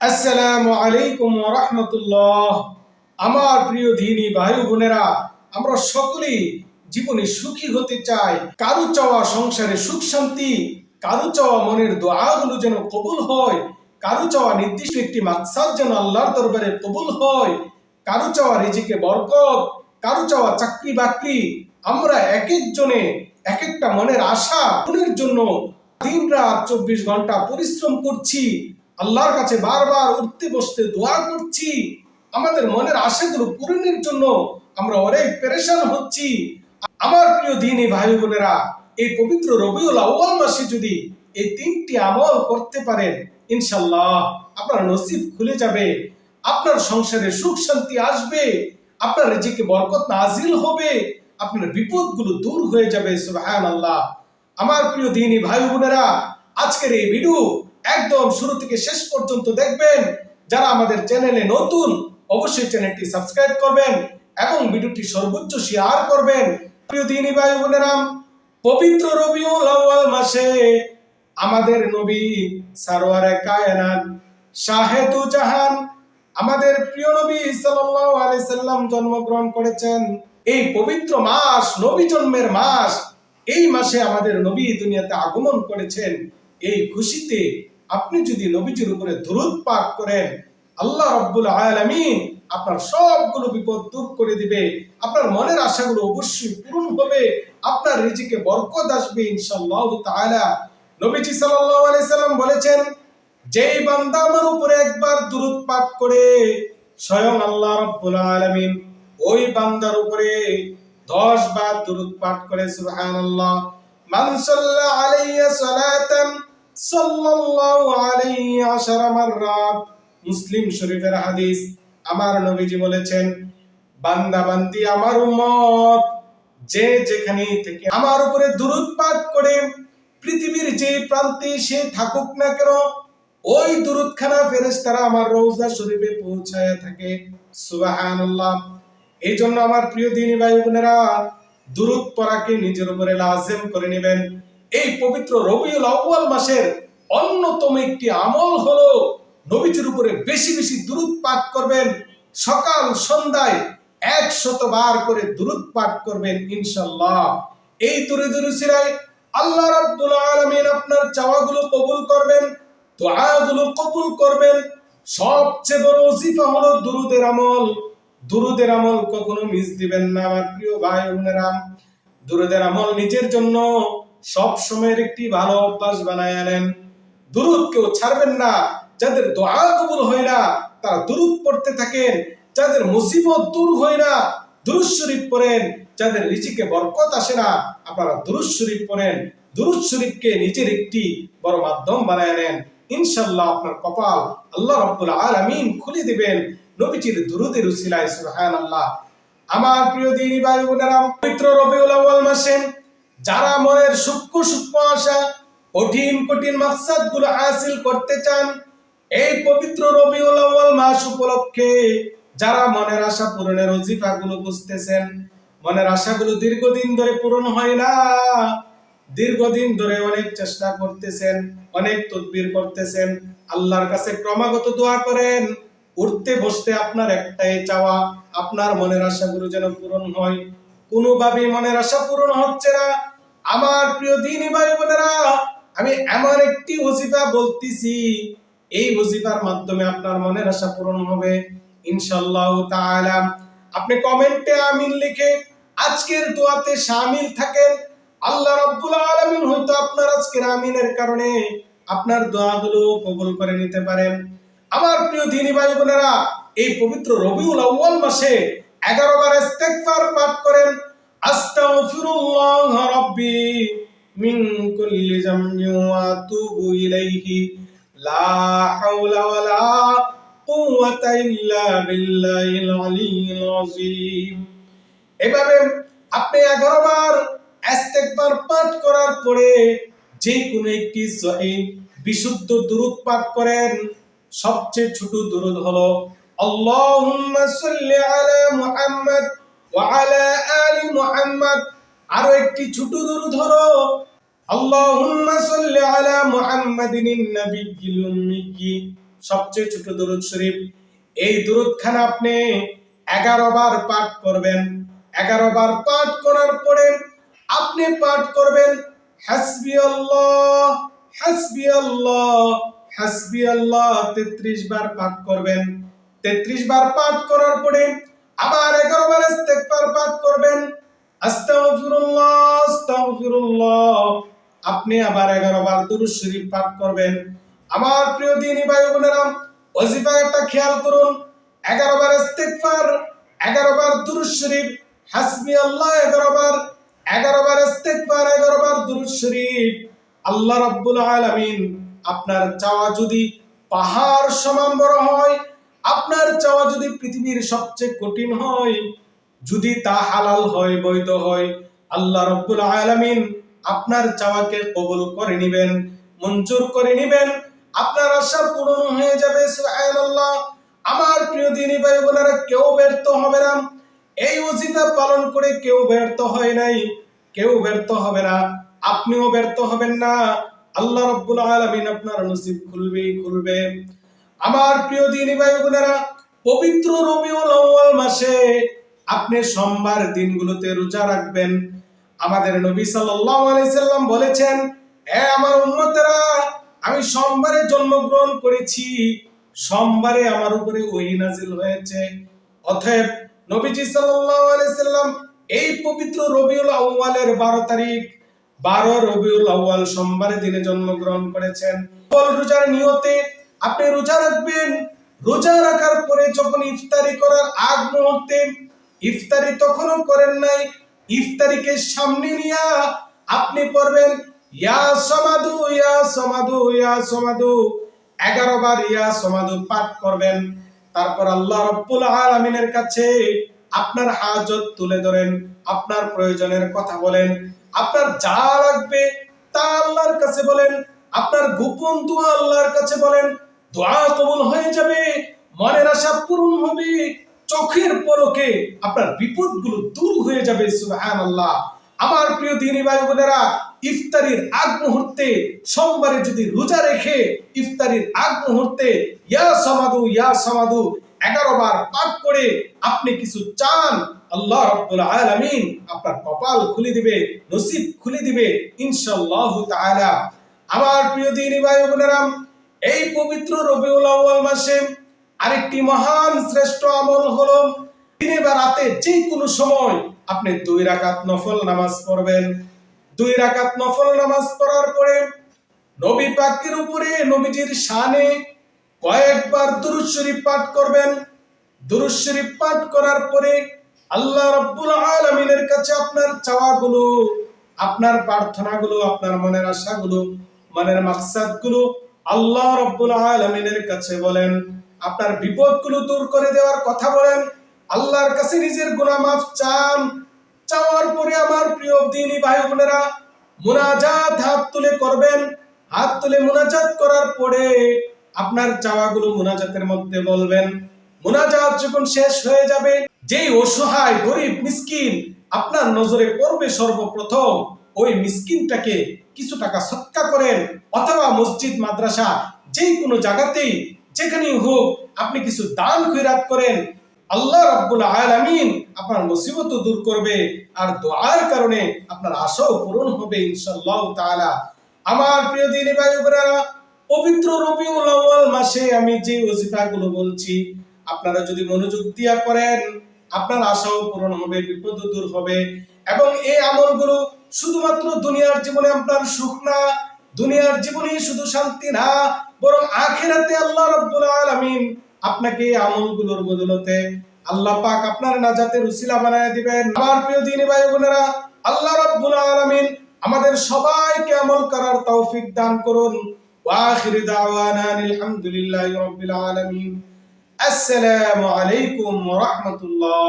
আসসালামু আলাইকুম ওয়া রাহমাতুল্লাহ। আমার প্রিয় দিনী ভাই বোনেরা, আমরা সকলেই জীবনে সুখী হতে চাই। কারো চাওয়া সংসারে সুখ শান্তি, কারো চাওয়া মনের দোয়াগুলো যেন কবুল হয়, কারো চাওয়া নির্দিষ্ট একটি মাকসাদ যেন আল্লাহর দরবারে কবুল হয়, কারো চাওয়া রিজিকে বরকত, কারো চাওয়া চাকরি বাকরি। আমরা এক একজনে এক একটা মনের আশা পূরণের জন্য দিন রাত 24 ঘন্টা পরিশ্রম করছি, আল্লাহর কাছে বারবার উঠতে বসতে দোয়া করছি। আমাদের মনের আশাগুলো পূরণের জন্য আমরা অনেক পেরেশান হচ্ছি। আমার প্রিয় দিনী ভাই বোনেরা, এই পবিত্র রবিউল আউয়াল মাসে যদি এই তিনটি আমল করতে পারেন, ইনশাআল্লাহ আপনার নসিব খুলে যাবে, আপনার সংসারে সুখ শান্তি আসবে, আপনার রিজিকে বরকত নাজিল হবে, আপনার বিপদগুলো দূর হয়ে যাবে। সুবহানাল্লাহ। আমার প্রিয় দিনী ভাই বোনেরা, আজকের এই ভিডিও একদম শুরু থেকে শেষ পর্যন্ত দেখবেন। যারা আমাদের চ্যানেলে নতুন, অবশ্যই চ্যানেলটি সাবস্ক্রাইব করবেন এবং ভিডিওটি সর্বোচ্চ শেয়ার করবেন। প্রিয় দিনী ভাই বোনেরা, পবিত্র রবিউল আউয়াল মাসে আমাদের নবী সারওয়ারে কায়নাত শাহেদু জাহান আমাদের প্রিয় নবী সাল্লাল্লাহু আলাইহি সাল্লাম জন্মগ্রহণ করেছেন। এই পবিত্র মাস নবী জন্মের মাস, এই মাসে আমাদের নবী দুনিয়াতে আগমন করেছেন। এই খুশিতে আপনি যদি নবীজির উপরে দরুদ পাঠ করেন, আল্লাহ রাব্বুল আলামিন আপনার সবগুলো বিপদ দূর করে দিবে, আপনার মনের আশাগুলো অবশ্যই পূরণ হবে, আপনার রিজিকে বরকত আসবে ইনশাআল্লাহ তাআলা। নবীজি সাল্লাল্লাহু আলাইহি সাল্লাম বলেছেন, যেই বান্দা আমার উপরে একবার দরুদ পাঠ করে, স্বয়ং আল্লাহ রাব্বুল আলামিন ওই বান্দার উপরে 10 বার দরুদ পাঠ করে। সুবহানাল্লাহ। মান সাল্লা আলাইয়া সালাতান সাল্লাল্লাহু আলাইহি 10 মাররাত। মুসলিম শরীফের হাদিস। আমার নবীজি বলেছেন, বান্দা বান্দি আমার উম্মত যে যেখানে থেকে আমার উপরে দরুদ পাঠ করে, পৃথিবীর যে প্রান্তে সে থাকুক না কেন, ওই দরুদখানা ফেরেশতারা আমার রওজা শরীফে পৌঁছায় থাকে। সুবহানাল্লাহ। এই জন্য আমার প্রিয় দিনী ভাই বোনেরা, দরুদ পড়াকে নিজের উপরে লাজিম করে নেবেন। এই পবিত্র রবিউল আউয়াল মাসের অন্যতম একটি আমল হলো নবীজির উপরে বেশি বেশি দরুদ পাঠ করবেন। সকাল সন্ধ্যায় 100 বার করে দরুদ পাঠ করবেন ইনশাআল্লাহ। এই দরুদের উসিলায় আল্লাহ রাব্বুল আলামিন আপনার চাওয়াগুলো কবুল করবেন, দোয়াগুলো কবুল করবেন। সবচেয়ে বড় ওজিফা হলো দরুদের আমল। দরুদের আমল কখনো মিস দিবেন না আমার প্রিয় ভাই বোনেরা। দরুদের আমল নিজের জন্য সব সময়ের একটি ভালো অভ্যাস বানায় নেন। দরুদ কেউ ছাড়বেন না। যাদের দোয়া কবুল হয় না তারা দরুদ পড়তে থাকেন। যাদের মুসিবত দূর হয় না দরুদ শরীফ পড়েন। যাদের রিজিকে বরকত আসে না আপনারা দরুদ শরীফ পড়েন। দরুদ শরীফকে নিজের একটি বড় মাধ্যম বানায় নেন। ইনশাআল্লাহ আপনার কপাল আল্লাহ রাব্বুল আলামিন খুলে দিবেন নবীজির দরুদের উসিলায়। সুবহানাল্লাহ। আমার প্রিয় দিনী ভাই বোনেরা, পবিত্র রবিউল আউয়াল মাসে যারা মনের সূক্ষ্ম সূক্ষ্ম আশা, কঠিন কঠিন মাকসাদগুলো হাসিল করতে চান, এই পবিত্র রবিউল আউয়াল মাস উপলক্ষে যারা মনের আশা পূরণের ওজিফাগুলো বুঝতেছেন, মনের আশাগুলো দীর্ঘদিন ধরে পূরণ হয় না, দীর্ঘদিন ধরে অনেক চেষ্টা করতেছেন, অনেক তদবির করতেছেন, আল্লাহর কাছে ক্রমাগত দোয়া করেন, উঠতে বসতে আপনার একটাই চাওয়া আপনার মনের আশাগুলো যেন পূরণ হয়, কোনোভাবেই মনের আশা পূরণ হচ্ছে না। আমার প্রিয় দিনী ভাই বোনেরা, আমি এমন একটি ওজিফা বলতেছি, এই ওজিফার মাধ্যমে আপনার মনের আশা পূরণ হবে ইনশাআল্লাহ তাআলা। আপনি কমেন্টে আমিন লিখে আজকের দোয়াতে শামিল থাকেন। আল্লাহ রাব্বুল আলামিন হয়তো আপনার আজকের আমিনের কারণে আপনার দোয়াগুলো কবুল করে নিতে পারেন। আমার প্রিয় দিনী ভাই বোনেরা, এই পবিত্র রবিউল আউয়াল মাসে 11 বার ইস্তিগফার পাঠ করেন। আস্তাগফিরুল্লাহ রাব্বি মিন কুল্লি যামবি ওয়া আতুবু ইলাইহি লা হাওলা ওয়ালা কুওয়াতা ইল্লা বিল্লাহিল আলিয়্যিল আযীম। এভাবে আপনি 11 বার ইস্তিগফার পাঠ করার পরে যে কোনো একটি সহিহ বিশুদ্ধ দরুদ পাঠ করেন। সবচেয়ে ছোট দরুদ হলো আল্লাহুম্মা সাল্লি আলা মুহাম্মদ ওয়া আলা আলি মুহাম্মদ। আরো একটি ছোট দরুদ হলো আল্লাহুম্মা সাল্লি আলা মুহাম্মাদিন নাবিয়্যিল উম্মি। সবচেয়ে ছোট দুরূদ শরীফ। এই দুরূদখানা আপনি 11 বার পাঠ করবেন। 11 বার পাঠ করার পরে আপনি পাঠ করবেন হাসবিয়াল্লাহ হাসবিয়াল্লাহ হাসবিয়াল্লাহ 33 বার পাঠ করবেন। 33 বার পাঠ করার পরে আবার 11 বার ইস্তিগফার পাঠ করবেন। আস্তাগফিরুল্লাহ আস্তাগফিরুল্লাহ। আপনি আবার 11 বার দুরূদ শরীফ পাঠ করবেন। আমার প্রিয় দ্বীনি ভাই বোনেরা, ওয়াজিফাটা খেয়াল করুন। 11 বার ইস্তিগফার, 11 বার দুরূদ শরীফ, হাসবিয়াল্লাহ 11 বার, 11 বার ইস্তিগফার, 11 বার দুরূদ শরীফ। আল্লাহ রাব্বুল আলামিন আপনার চাওয়া যদি পাহাড় সমান বড় হয়, আপনার চাওয়া যদি পৃথিবীর সবচেয়ে কঠিন হয়, যদি তা হালাল হয়, বৈধ হয়, আল্লাহ রাব্বুল আলামিন আপনার চাওয়াকে কবুল করে নেবেন, মঞ্জুর করে নেবেন। আপনার আশা পূরণ হয়ে যাবে। সুবহানাল্লাহ। আমার প্রিয় দ্বীনি ভাই বোনেরা, কেউ ব্যর্থ হবে না। এই ওয়াজিফা পালন করে কেউ ব্যর্থ হয় নাই, কেউ ব্যর্থ হবে না, আপনিও ব্যর্থ হবেন না। আল্লাহ রাব্বুল আলামিন আপনার নসিব খুলবে। আমার প্রিয় দ্বীনি ভাই বোনেরা, পবিত্র রবিউল আউয়াল মাসে আপনি সোমবার দিনগুলোতে রোজা রাখবেন। আমাদের নবী সাল্লাল্লাহু আলাইহি সাল্লাম বলেছেন, হে আমার উম্মতেরা, আমি সোমবারে জন্মগ্রহণ করেছি, সোমবারে আমার উপরে ওহী নাযিল হয়েছে। অতএব নবীজি সাল্লাল্লাহু আলাইহি সাল্লাম এই পবিত্র রবিউল আউয়ালের 12 তারিখ, 12 রবিউল আউয়াল সোমবারের দিনে জন্মগ্রহণ করেছেন। রোজার নিয়তে আপনি রোজা রাখবেন। রোজা রাখার পরে যখন ইফতারি করার আগ মুহূর্তে, ইফতারি তখনও করেন নাই, ইফতারিকে সামনে নিয়ে আপনি পড়বেন ইয়া সামাদু ইয়া সামাদু ইয়া সামাদু, 11 বার ইয়া সামাদু পাঠ করবেন। তারপর আল্লাহ রাব্বুল আলামিনের কাছে আপনার হাজত তুলে ধরেন, আপনার প্রয়োজনের কথা বলেন, আপনার যা লাগবে তা আল্লাহর কাছে বলেন, আপনার গোপন দোয়া আল্লাহর কাছে বলেন। দোয়া কবুল হয়ে যাবে, মনের আশা পূরণ হবে, চোখের পলকে আপনার বিপদগুলো দূর হয়ে যাবে। সুবহানাল্লাহ। আমার প্রিয় দ্বীনি ভাই বোনেরা, ইফতারির আগ মুহূর্তে সোমবারে যদি রোজা রেখে ইফতারির আগ মুহূর্তে ইয়া সামাদু 11 বার পাঠ করে আপনি কিছু চান, আল্লাহ রাব্বুল আলামিন আপনার কপাল খুলে দিবে, নসিব খুলে দিবে ইনশাআল্লাহ তাআলা। আমার প্রিয় দ্বীনি ভাই বোনেরা, এই পবিত্র রবিউল আউয়াল মাসে আরেকটি মহান শ্রেষ্ঠ আমল হলো দিনে বা রাতে যে কোনো সময় আপনি 2 রাকাত নফল নামাজ পড়বেন। 2 রাকাত নফল নামাজ পড়ার পরে নবী পাকের উপরে, নবীজির শানে কয়েকবার দুরূদ শরীফ পাঠ করবেন। দুরূদ শরীফ পাঠ করার পরে আল্লাহ রাব্বুল আলামিনের কাছে আপনার চাওয়াগুলো, আপনার প্রার্থনাগুলো, আপনার মনের আশাগুলো, মনের মাকসাদগুলো আল্লাহ রাব্বুল আলামিনের কাছে বলেন। আপনার বিপদগুলো দূর করে দেওয়ার কথা বলেন, আল্লাহর কাছে নিজের গুনাহ মাফ চান। চাওয়ার পরে আমার প্রিয় দ্বীনি ভাই বোনেরা, মুনাজাত হাত তুলে করবেন। হাত তুলে মুনাজাত করার পরে আপনার চাওয়াগুলো মুনাজাতের মধ্যে বলবেন। মুনাজাত যখন শেষ হয়ে যাবে, যেই অসহায় গরিব মিসকিন আপনার নজরে পড়বে সর্বপ্রথম, ওই মিসকিনটাকে কিছু টাকা সদকা করেন, অথবা মসজিদ মাদ্রাসা যেই কোনো জায়গাতেই যেখানেই হোক আপনি কিছু দান খয়রাত করেন। আল্লাহ রাব্বুল আলামিন আপনার মুসিবত দূর করবে, আর দোয়ার কারণে আপনার আশাও পূরণ হবে ইনশাআল্লাহ তাআলা। আমার প্রিয় দ্বীনি ভাই বোনেরা, পবিত্র রবিউল আউয়াল মাসে আমি যে ওয়াজিফাগুলো বলছি, আপনারা যদি মনোযোগ দিয়া করেন, আপনার আশাও পূরণ হবে, বিপদ দূর হবে। এবং এই আমলগুলো শুধুমাত্র দুনিয়ার জীবনে আপনার সুখ না, দুনিয়ার জীবনে শুধু শান্তি না, বরং আখিরাতে আল্লাহ রাব্বুল আলামিন আপনাকে এই আমলগুলোর বদলতে আল্লাহ পাক আপনার নাজাতের উসিলা বানায় দিবেন। আমার প্রিয় দ্বীনি ভাই বোনেরা, আল্লাহ রাব্বুল আলামিন আমাদের সবাইকে আমল করার তৌফিক দান করুন। ওয়া আখিরু দাওয়ানা আলহামদুলিল্লাহি রাব্বিল আলামিন। আসসালামু আলাইকুম ওয়া রাহমাতুল্লাহ।